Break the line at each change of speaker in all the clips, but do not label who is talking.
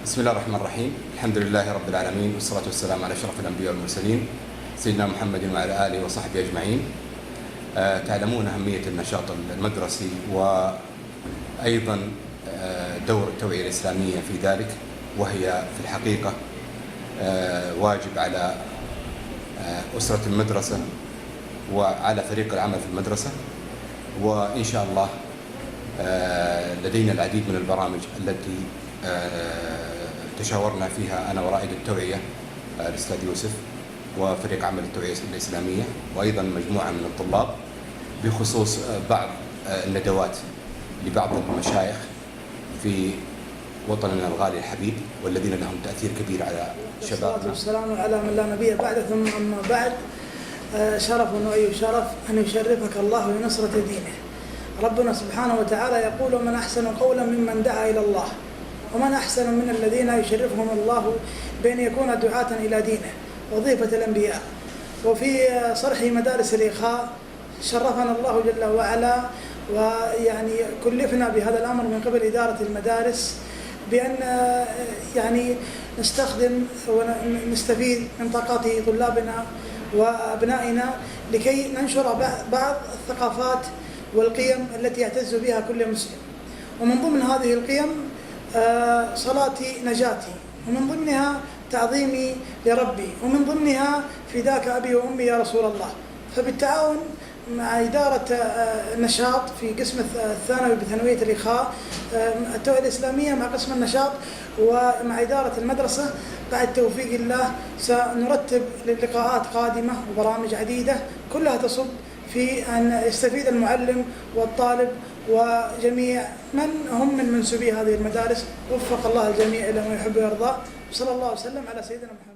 بسم الله الرحمن الرحيم. الحمد لله رب العالمين، والصلاة والسلام على أشرف الأنبياء والمرسلين سيدنا محمد وعلى آله وصحبه أجمعين. تعلمون أهمية النشاط المدرسي وأيضا دور التوعية الإسلامية في ذلك، وهي في الحقيقة واجب على أسرة المدرسة وعلى فريق العمل في المدرسة. وإن شاء الله لدينا العديد من البرامج التي تشاورنا فيها أنا ورائد التوعية الأستاذ يوسف وفريق عمل التوعية الإسلامية، وأيضا مجموعة من الطلاب بخصوص بعض الندوات لبعض المشايخ في وطننا الغالي الحبيب، والذين لهم تأثير كبير على شبابنا.
والسلام على من لا نبي بعد، ثم أما بعد، شرف وأي شرف أن يشرفك الله بنصرة دينه. ربنا سبحانه وتعالى يقول: ومن أحسن قولا ممن دعا إلى الله ومن أحسن من الذين يشرفهم الله بأن يكون دعاة إلى دينه، وظيفة الأنبياء. وفي صرح مدارس الإخاء شرفنا الله جل وعلا، ويعني كلفنا بهذا الأمر من قبل إدارة المدارس بأن نستخدم ونستفيد من طاقات طلابنا وأبنائنا لكي ننشر بعض الثقافات والقيم التي يعتز بها كل مسلم. ومن ضمن هذه القيم صلاتي نجاتي، ومن ضمنها تعظيمي لربي، ومن ضمنها فداك أبي وأمي يا رسول الله. فبالتعاون مع إدارة النشاط في قسم الثانوي بثانوية الإخاء التوعية الإسلامية مع قسم النشاط ومع إدارة المدرسة، بعد توفيق الله سنرتب لقاءات قادمة وبرامج عديدة كلها تصب في أن يستفيد المعلم والطالب وجميع من هم من منسوبي هذه المدارس. وفق الله الجميع إلى ما يحب ويرضى، صلى الله وسلم على سيدنا محمد.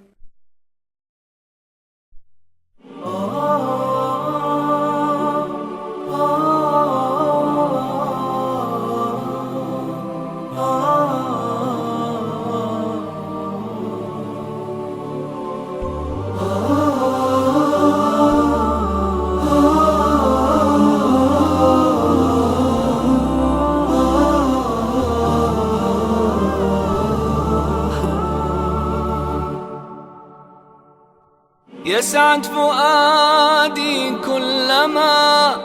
يسعد فؤادي كلما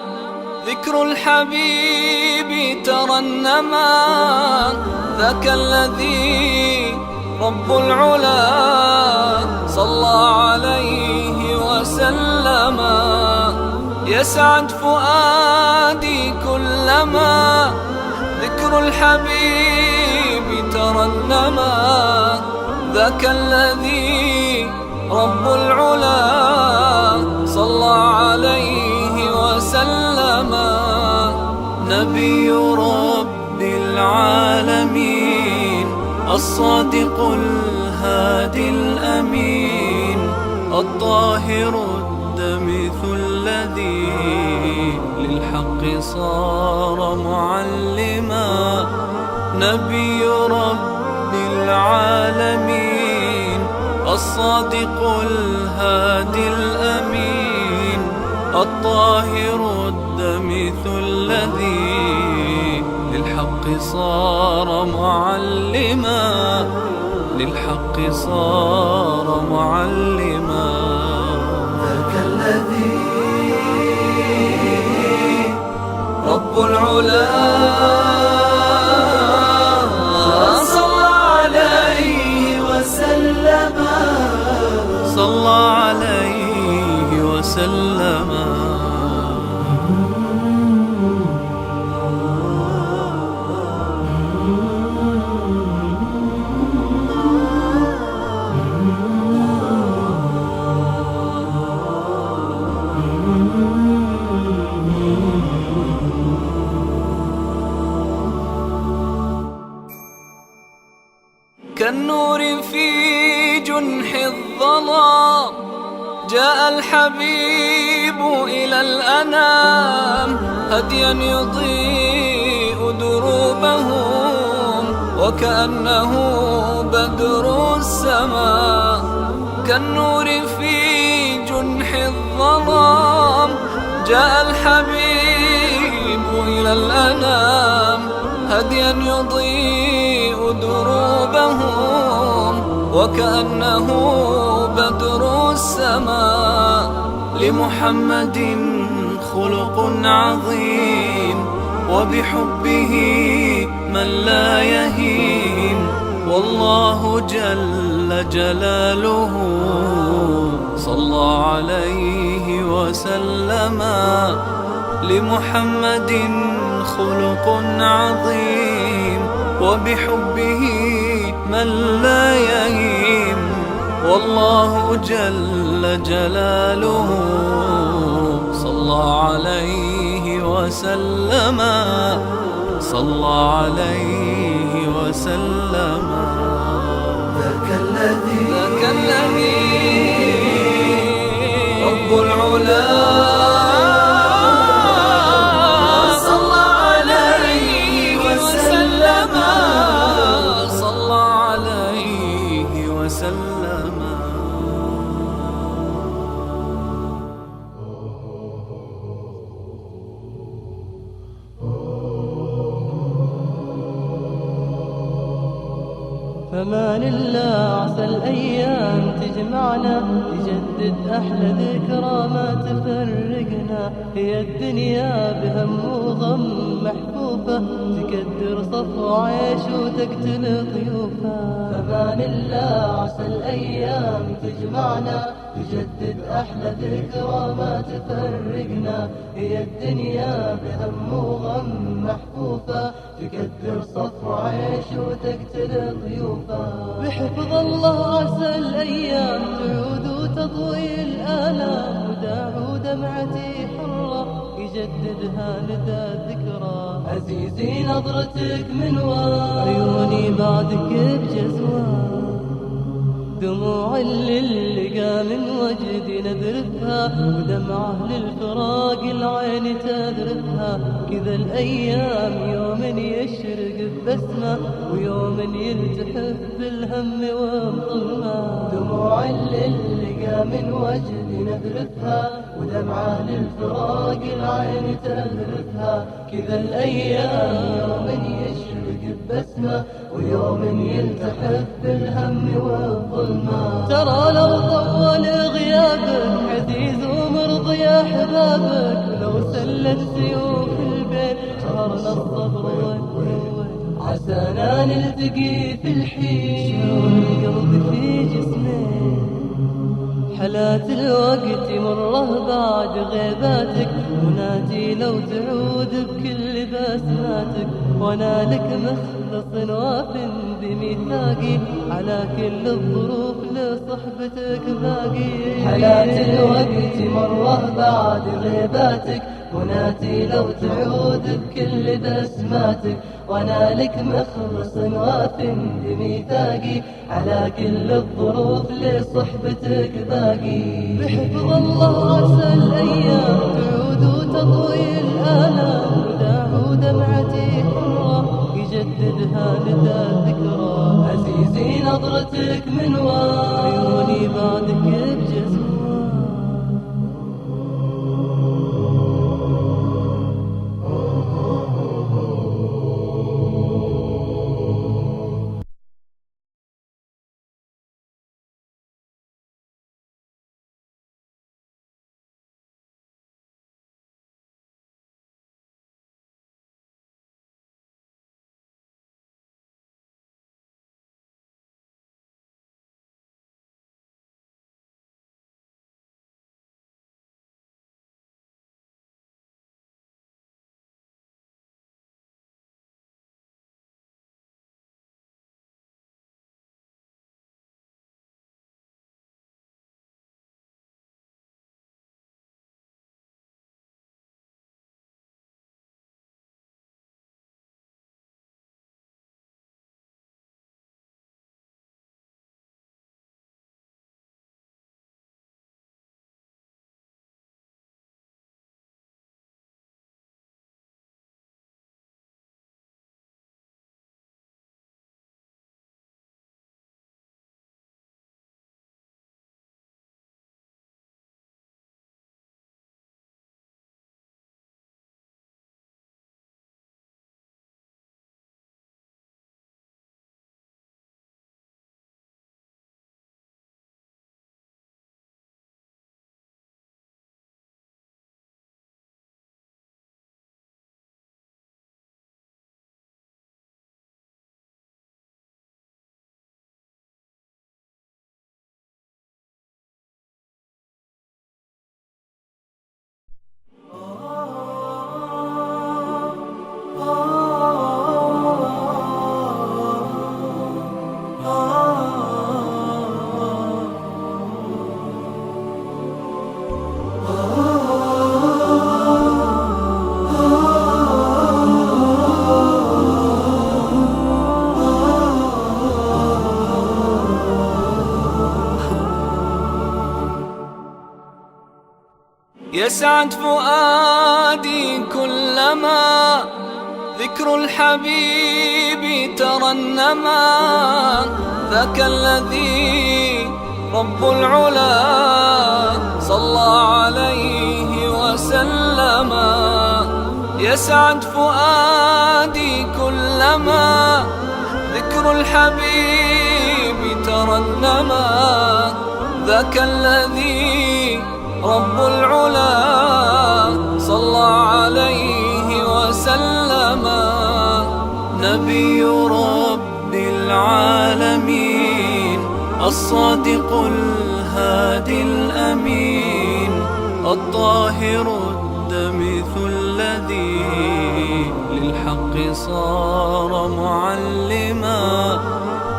ذكر الحبيب ترنما، ذاك الذي رب العلا صلى عليه وسلم. يسعد فؤادي كلما ذكر الحبيب ترنما، ذاك الذي رب العلا صلى عليه وسلم. نبي رب العالمين الصادق الهادي الأمين، الطاهر الدمث الذي للحق صار معلما. نبي رب العالمين الصادق الهادي الأمين، الطاهر الدمث الذي للحق صار معلما، للحق صار معلما. ذاك الذي رب العلا صلى عليه وسلم. كالنور في جنح الظلام جاء الحبيب إلى الأنام، هديا يضيء دروبهم وكأنه بدر السماء. كالنور في جنح الظلام جاء الحبيب إلى الأنام، هديا يضيء دروبهم وكأنه بدر السماء. لمحمد خلق عظيم وبحبه من لا يهيم، والله جل جلاله صلى عليه وسلم. لمحمد خلق عظيم وبحبه من لا يهيم، والله جل جلاله صلى عليه وسلم، صلى عليه وسلم.
ذاك الذي
رب العلا صلى عليه وسلم، صلى عليه وسلم.
فما لله عسى الأيام تجمعنا، تجدد أحلى ذكرى ما تفرقنا. هي الدنيا بهم وغم محفوفة، تكدر صفو عيش وتقتل ضيوفها. فما لله عسى الأيام تجمعنا، تجدد أحلى ذكرى ما تفرقنا. هي الدنيا بهم وغم محفوفة، تكدر صفو عيش وتقتل ضيوفها. بحفظ الله عسى الأيام تعود وتضوي الآلام، وداع دمعتي حرة يجددها لدى الذكرى. عزيزي نظرتك من عيوني بعدك بجزوة، دموع للقى من وجدي نذرفها، ودمعه للفراق العين تذرفها. كذا الأيام يوم يشرق ببسمة، ويوم يلتحف بالهم والظلمة. دموع للقى من وجدي نذرفها، ودمعه للفراق العين تذرفها. كذا الأيام يوم يشرق ببسمة، ويوم يلتحف بالهم والظلمة. ترى لو طول غيابك عزيز ومرضي أحبابك، ولو سلت سيوف البيت شهرنا الصبر والقوة. عسانا نلتقي في الحين، القلب في جسمي حالات الوقت مره بعد غيباتك. ونادي لو تعود بكل بسماتك، وانا لك مخلص واف بميثاقي، على كل الظروف لصحبتك باقي. حالات الوقت مره بعد غيباتك، ونادي لو تعود بكل بسماتك، وانا لك مخلص واف بميثاقي، على كل الظروف لصحبتك باقي. بحفظ الله عسى الأيام تعود وتضوي الآلام، وداع دمعتي حرة يجددها لدى الذكرى. عزيزي نظرتك من عيوني بعدك بجزوة.
يسعد فؤادي كلما ذكر الحبيب ترنما. ذاك الذي رب العلا صلى عليه وسلم. يسعد فؤادي كلما ذكر الحبيب ترنما. ذاك الذي رب العلا صلى عليه وسلم. نبي رب العالمين الصادق الهادي الأمين الطاهر الدمث الذي للحق صار معلما.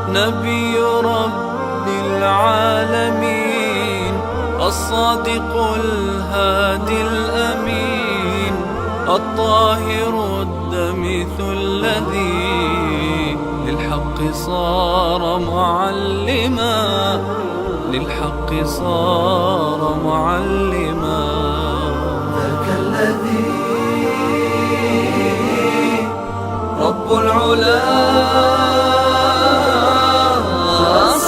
نبي رب العالمين الصادق الهادي الأمين الطاهر الدمث الذي للحق صار معلما. للحق صار معلما. ذاك الذي رب العلا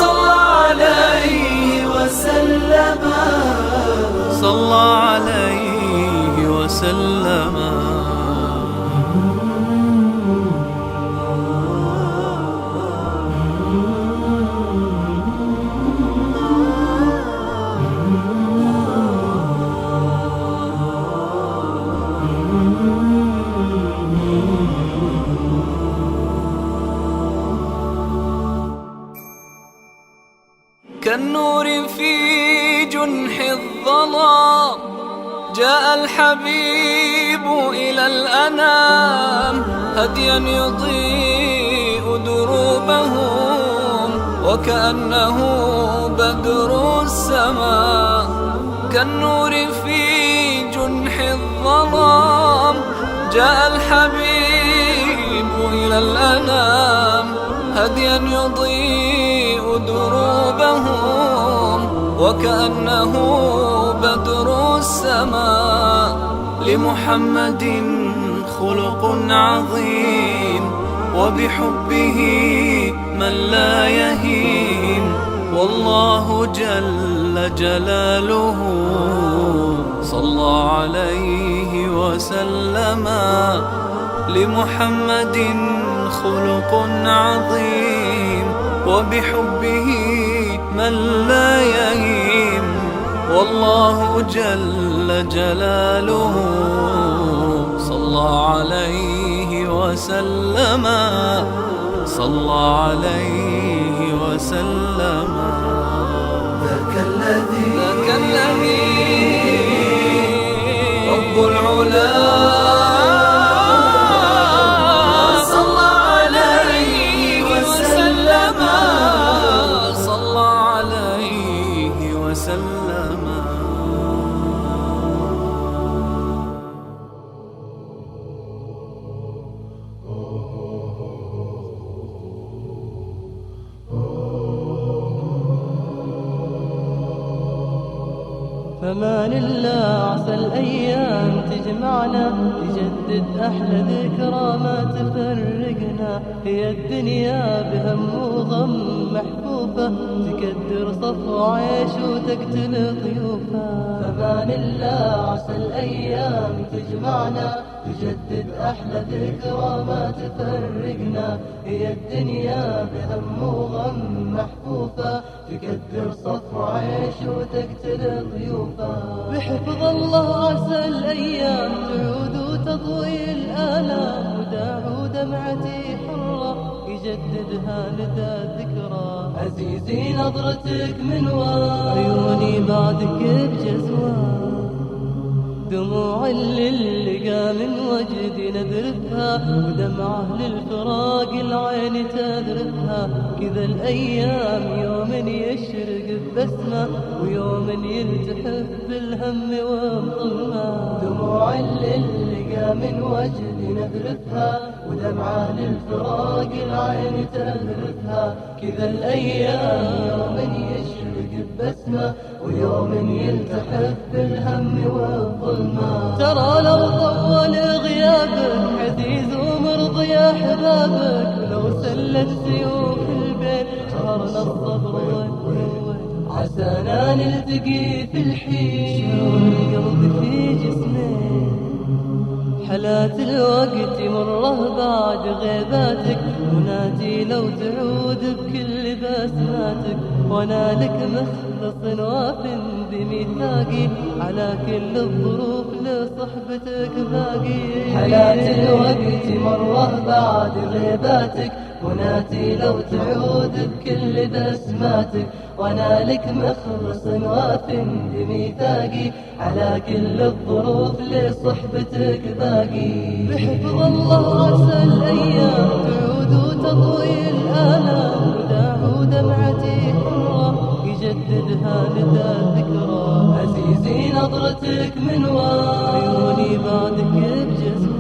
صلى عليه وسلم. صلى عليه وسلم. كالنور في جنح الظلام جاء الحبيب إلى الأنام هديا يضيء دروبهم وكأنه بدر السماء. كالنور في جنح الظلام جاء الحبيب إلى الأنام هديا يضيء دروبهم وكأنه بدر السماء. لمحمد خلق عظيم وبحبه من لا يهين والله جل جلاله صلى عليه وسلم. لمحمد خلق عظيم وبحبه من لا يهين والله جل جلاله صلى عليه وسلم. صلى عليه وسلم. ذاك الذي رب العلا
فمان الله عسى الأيام تجمعنا تجدد أحلى ذكرى ما تفرقنا. هي الدنيا بهم وغم محفوفة تكدر صف عيش وتقتل ضيوفها. فمان الله عسى الأيام تجمعنا تجدد أحلى ذكرى ما تفرقنا. هي الدنيا بهم وغم محفوفة تكدر صف عيش وتقتل ضيوفها. بحفظ الله عسى الأيام تعود وتضوي الآلام وداع دمعتي حرة يجددها لدى الذكرى. عزيزي نظرتك من عيوني بعدك بجزوة دموع للقى من وجدي نذرفها ودمعه للفراق العين تذرفها. كذا الأيام يوم يشرق ببسمة ويوم يلتحف بالهم ومظلمة. دموع للقى من وجدي نذرفها ودمعه للفراق العين تذرفها. كذا الأيام يوم يشرق ببسمة ويوم يلتحف بالهم والظلمة. ترى لو طول غيابك عزيز ومرضي أحبابك، ولو سلت سيوف البيت شهرنا الصبر والقوة، عسانا نلتقي في الحين القلب في جسمي. حالات الوقت مره بعد غيباتك، ونادي لو تعود بكل بسماتك، وانا لك مخلص واف بميثاقي، على كل الظروف لصحبتك باقي. حالات الوقت مره بعد غيباتك، ونادي لو تعود بكل بسماتك، وانا لك مخلص واف بميثاقي، على كل الظروف لصحبتك باقي. بحفظ الله عسى الايام تعود وتطوي الالام، وداع دمعتي حره يجددها لدى الذكرى. عزيزي نظرتك من عيوني بعدك بجزوة.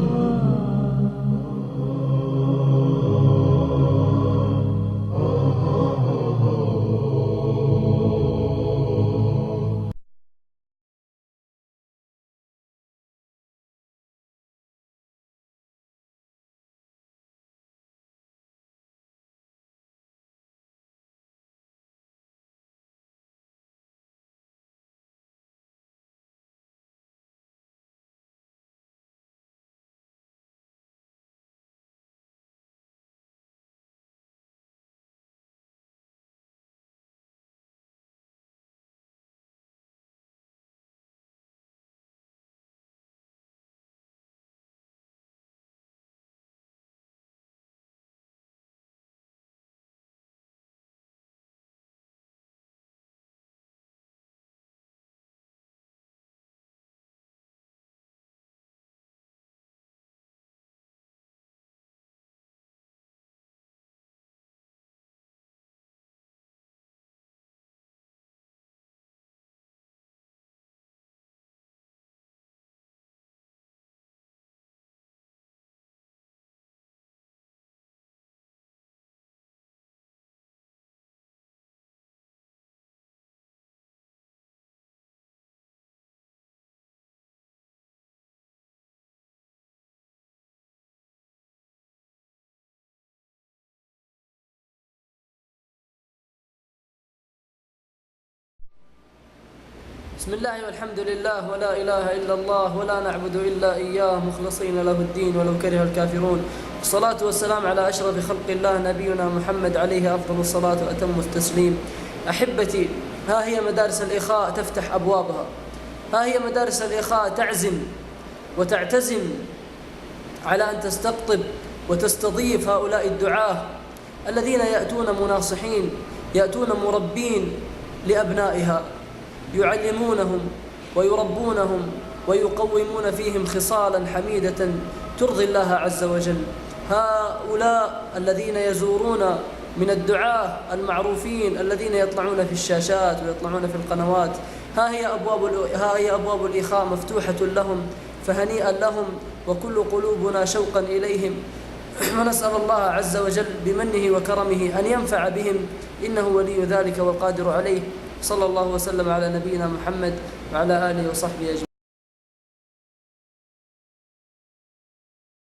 بسم الله والحمد لله ولا إله إلا الله ولا نعبد إلا إياه مخلصين له الدين ولو كره الكافرون. والصلاة والسلام على أشرف خلق الله نبينا محمد عليه أفضل الصلاة وأتم التسليم. أحبتي، ها هي مدارس الإخاء تفتح أبوابها، ها هي مدارس الإخاء تعزم وتعتزم على أن تستقطب وتستضيف هؤلاء الدعاة الذين يأتون مناصحين، يأتون مربين لأبنائها، يعلمونهم ويربونهم ويقومون فيهم خصالا حميدة ترضي الله عز وجل. هؤلاء الذين يزورون من الدعاة المعروفين الذين يطلعون في الشاشات ويطلعون في القنوات، ها هي أبواب الإخاء مفتوحة لهم، فهنيئا لهم وكل قلوبنا شوقا إليهم، ونسأل الله عز وجل بمنه وكرمه أن ينفع بهم، إنه ولي ذلك والقادر عليه. صلى الله وسلم على نبينا محمد وعلى آله وصحبه أجمعين.